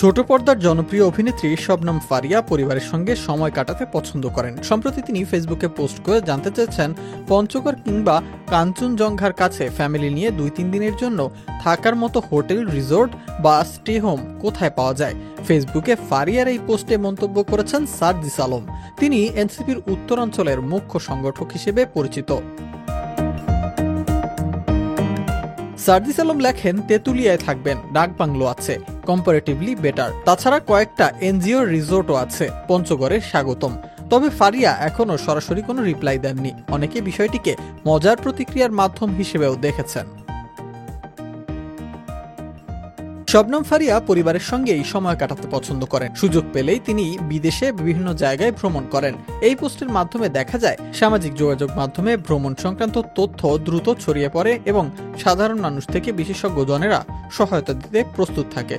ছোট পর্দার জনপ্রিয় অভিনেত্রী শবনম ফারিয়া পরিবারের সঙ্গে সময় কাটাতে পছন্দ করেন। সম্প্রতি তিনি ফেসবুকে পোস্ট করে জানতে চেয়েছেন পঞ্চগড় কিংবা কাঞ্চনজঙ্ঘার কাছে ফ্যামিলি নিয়ে 2-3 দিনের জন্য থাকার মতো হোটেল, রিসোর্ট বা স্টে হোম কোথায় পাওয়া যায়। ফেসবুকে ফারিয়ার এই পোস্টে মন্তব্য করেছেন সার্জিস আলম। তিনি এনসিপির উত্তরাঞ্চলের মুখ্য সংগঠক হিসেবে পরিচিত। সার্জিস আলম লেখেন, তেঁতুলিয়ায় থাকবেন, ডাকবাংলো আছে, কম্পারেটিভলি বেটার। তাছাড়া কয়েকটা এনজিও রিসোর্টও আছে, পঞ্চগড়ে স্বাগতম। তবে ফারিয়া এখনও সরাসরি কোনো রিপ্লাই দেননি। অনেকে বিষয়টিকে মজার প্রতিক্রিয়ার মাধ্যম হিসেবেও দেখেছেন। শবনম ফারিয়া পরিবারের সঙ্গেই সময় কাটাতে পছন্দ করেন। সুযোগ পেলেই তিনি বিদেশে বিভিন্ন জায়গায় ভ্রমণ করেন। এই পোস্টের মাধ্যমে দেখা যায় সামাজিক যোগাযোগ মাধ্যমে ভ্রমণ সংক্রান্ত তথ্য দ্রুত ছড়িয়ে পড়ে এবং সাধারণ মানুষ থেকে বিশেষজ্ঞজনেরা সহায়তা দিতে প্রস্তুত থাকে।